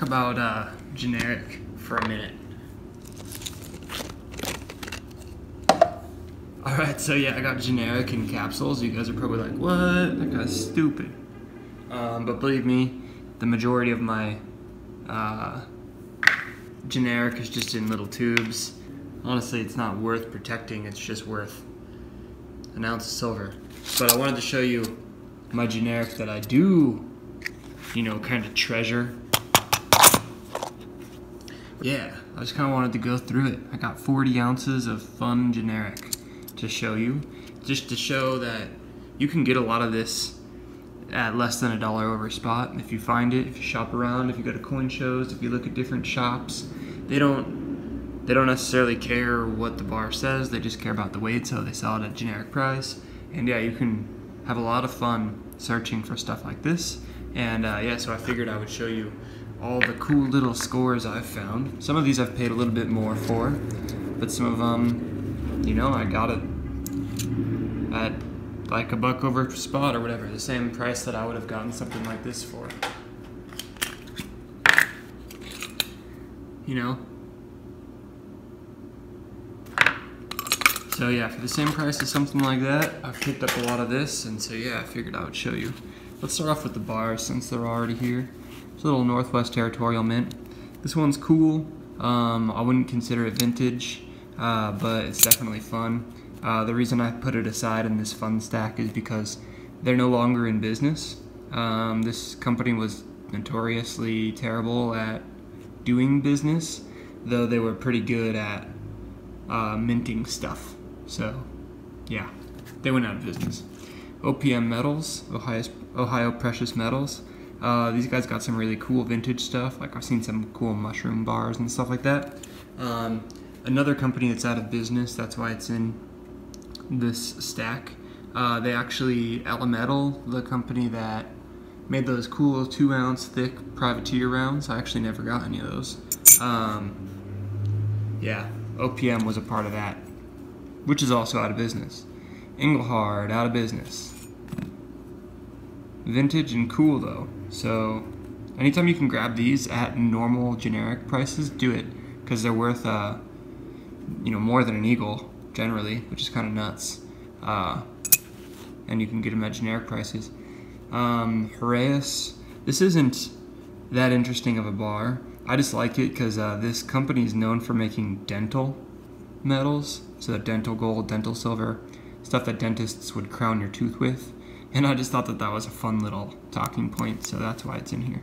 talk about generic for a minute. Alright, so yeah, I got generic in capsules. You guys are probably like, what? That guy's stupid. But believe me, the majority of my generic is just in little tubes. Honestly, it's not worth protecting, it's just worth an ounce of silver. But I wanted to show you my generic that I do, you know, kind of treasure. Yeah, I just kind of wanted to go through it. I got 40 ounces of fun generic to show you, just to show that you can get a lot of this at less than $1 over spot. If you find it, if you shop around, if you go to coin shows, if you look at different shops, they don't necessarily care what the bar says, they just care about the weight, so they sell it at generic price. And yeah, you can have a lot of fun searching for stuff like this. And yeah, so I figured I would show you all the cool little scores I've found. Some of these I've paid a little bit more for, but some of them, you know, I got it at like $1 over spot or whatever, the same price that I would have gotten something like this for. You know? So yeah, for the same price as something like that, I've picked up a lot of this, and so yeah, I figured I would show you. Let's start off with the bars since they're already here. It's a little Northwest Territorial Mint. This one's cool. I wouldn't consider it vintage, but it's definitely fun. The reason I put it aside in this fun stack is because they're no longer in business. This company was notoriously terrible at doing business, though they were pretty good at minting stuff. So yeah, they went out of business. OPM Metals, Ohio Precious Metals. These guys got some really cool vintage stuff. Like I've seen some cool mushroom bars and stuff like that. Another company that's out of business, that's why it's in this stack. They actually, Elemental, the company that made those cool 2-ounce thick privateer rounds, I actually never got any of those. Yeah, OPM was a part of that, which is also out of business. Engelhard, out of business. Vintage and cool though, so anytime you can grab these at normal generic prices, do it, because they're worth you know, more than an Eagle generally, which is kind of nuts. And you can get them at generic prices. Heraeus, this isn't that interesting of a bar. I just like it because this company is known for making dental metals, so dental gold, dental silver, stuff that dentists would crown your tooth with. And I just thought that that was a fun little talking point, so that's why it's in here.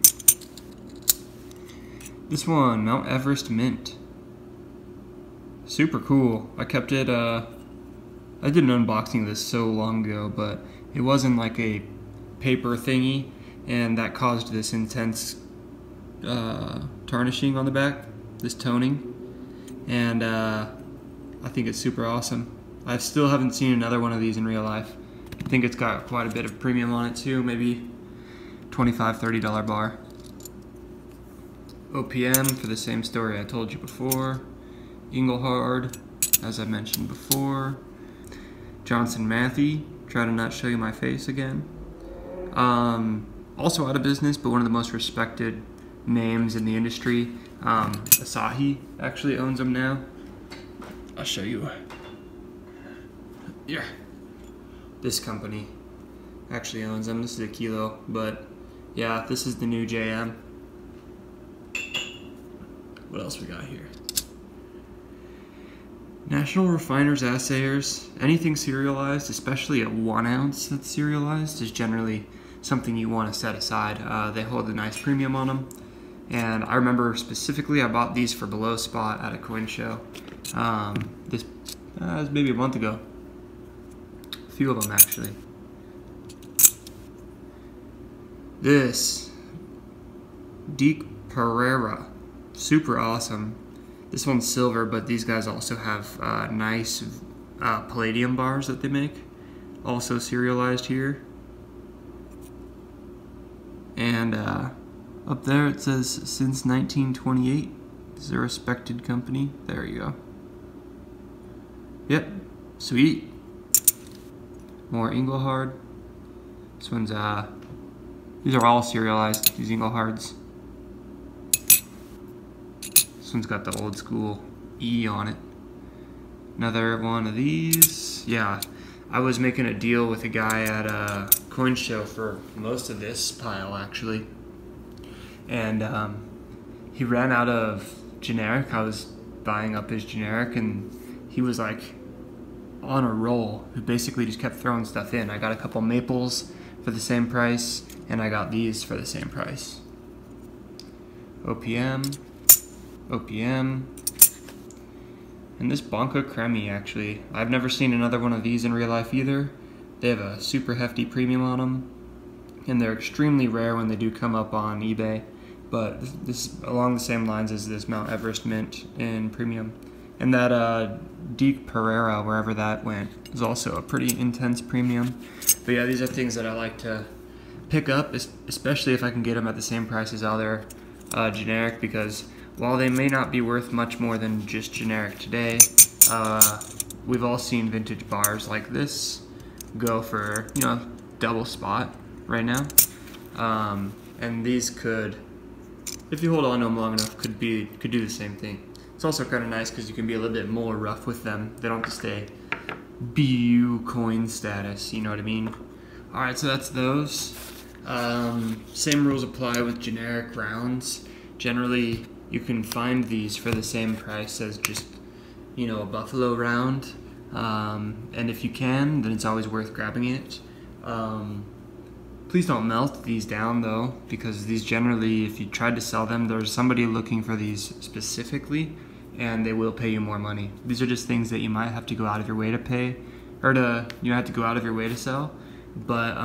This one, Mount Everest Mint. Super cool. I kept it, I did an unboxing of this so long ago, but it wasn't like a paper thingy, and that caused this intense tarnishing on the back, this toning. And I think it's super awesome. I still haven't seen another one of these in real life. I think it's got quite a bit of premium on it too, maybe $25, $30 bar. OPM for the same story I told you before. Engelhard, as I mentioned before. Johnson Matthey, try to not show you my face again. Also out of business, but one of the most respected names in the industry. Asahi actually owns them now. I'll show you. Yeah. This company actually owns them. This is a kilo, but yeah, this is the new JM. What else we got here? National Refiners Assayers. Anything serialized, especially a 1 ounce that's serialized, is generally something you want to set aside. They hold a nice premium on them. And I remember specifically I bought these for below spot at a coin show. This was maybe a month ago. A few of them actually. This Deke Pereira, super awesome. This one's silver, but these guys also have nice palladium bars that they make, also serialized here. And up there it says since 1928. This is a respected company. There you go. Yep, sweet. More Engelhard. This one's these are all serialized, these Engelhards. This one's got the old school E on it. Another one of these. Yeah, I was making a deal with a guy at a coin show for most of this pile actually. And he ran out of generic. I was buying up his generic and he was like on a roll. He basically just kept throwing stuff in. I got a couple maples for the same price and I got these for the same price. OPM, OPM, and this Banca Cremi actually. I've never seen another one of these in real life either. They have a super hefty premium on them and they're extremely rare when they do come up on eBay. But this along the same lines as this Mount Everest mint in premium. And that Deke Pereira, wherever that went, is also a pretty intense premium. But yeah, these are things that I like to pick up, especially if I can get them at the same price as other generic, because while they may not be worth much more than just generic today, we've all seen vintage bars like this go for, you know, double spot right now. And these could, if you hold on to them long enough, could do the same thing. It's also kind of nice because you can be a little bit more rough with them. They don't have to stay BU coin status, you know what I mean? Alright, so that's those. Same rules apply with generic rounds. Generally, you can find these for the same price as just, you know, a Buffalo round. And if you can, then it's always worth grabbing it. Please don't melt these down though, because these generally, if you tried to sell them, there's somebody looking for these specifically, and they will pay you more money. These are just things that you might have to go out of your way to pay, or you have to go out of your way to sell. But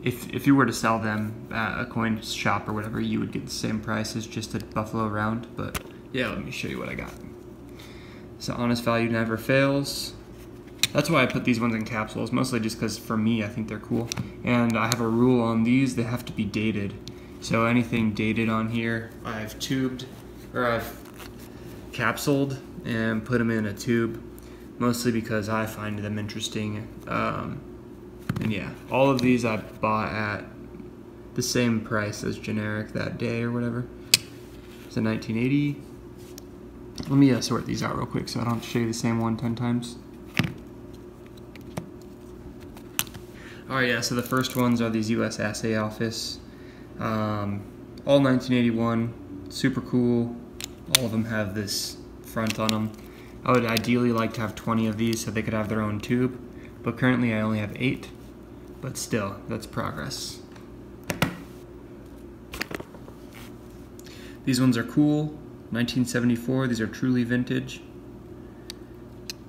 if you were to sell them at a coin shop or whatever, you would get the same price as just a Buffalo round. But yeah, let me show you what I got. So honest value never fails. That's why I put these ones in capsules, mostly just because for me I think they're cool. And I have a rule on these, they have to be dated. So anything dated on here, I've tubed, or I've capsuled and put them in a tube, mostly because I find them interesting. And yeah, all of these I bought at the same price as generic that day or whatever. It's a 1980. Let me sort these out real quick so I don't have to show you the same one 10 times. Alright, yeah, so the first ones are these US Assay Office. All 1981, super cool. All of them have this front on them. I would ideally like to have 20 of these so they could have their own tube, but currently I only have 8. But still, that's progress. These ones are cool. 1974, these are truly vintage.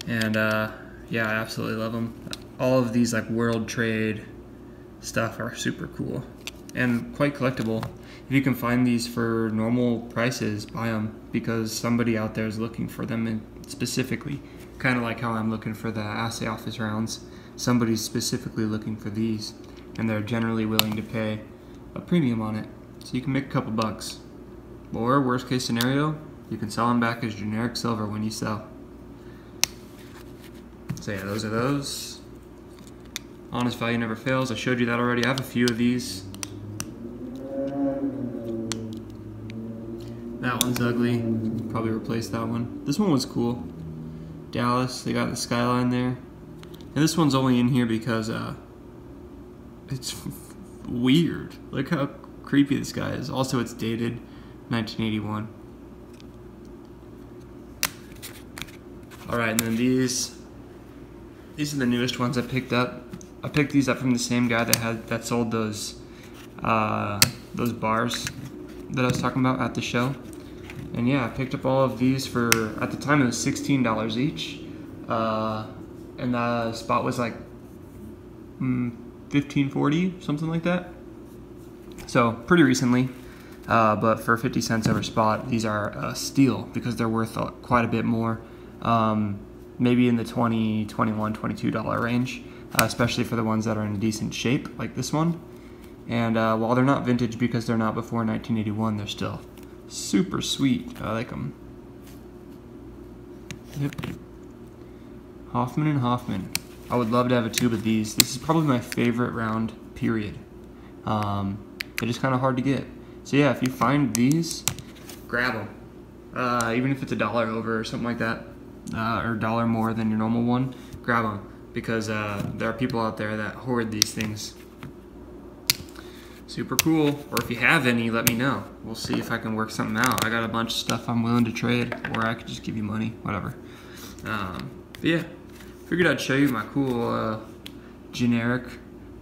And yeah, I absolutely love them. All of these like World Trade stuff are super cool and quite collectible. If you can find these for normal prices, buy them, because somebody out there is looking for them specifically. Kind of like how I'm looking for the Assay Office rounds. Somebody's specifically looking for these, and they're generally willing to pay a premium on it. So you can make a couple bucks. Or worst case scenario, you can sell them back as generic silver when you sell. So yeah, those are those. Honest value never fails. I showed you that already. I have a few of these. That one's ugly. Probably replace that one. This one was cool. Dallas, they got the skyline there. And this one's only in here because it's weird. Look how creepy this guy is. Also, it's dated 1981. Alright, and then these are the newest ones I picked up. I picked these up from the same guy that sold those bars that I was talking about at the show. And yeah, I picked up all of these for, at the time it was $16 each. And the spot was like $15.40, something like that. So pretty recently, but for 50 cents over spot, these are a steal because they're worth quite a bit more. Maybe in the $20, $21, $22 range, especially for the ones that are in decent shape, like this one. And while they're not vintage because they're not before 1981, they're still super sweet. I like them. Yep. Hoffman and Hoffman. I would love to have a tube of these. This is probably my favorite round, period. They're just kind of hard to get. So yeah, if you find these, grab them. Even if it's $1 over or something like that, or $1 more than your normal one, grab them, because there are people out there that hoard these things. Super cool. Or if you have any, let me know. We'll see if I can work something out. I got a bunch of stuff I'm willing to trade, or I could just give you money, whatever. But yeah, figured I'd show you my cool generic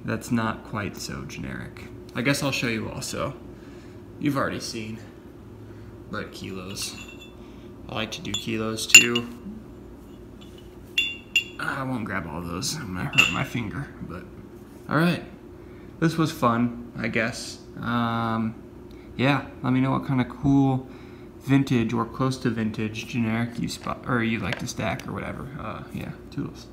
that's not quite so generic. I guess I'll show you also. You've already seen, but kilos. I like to do kilos too. I won't grab all those. I'm gonna hurt my finger, but all right. This was fun, I guess. Yeah, let me know what kind of cool vintage or close to vintage generic you spot or you like to stack or whatever. Yeah, toodles.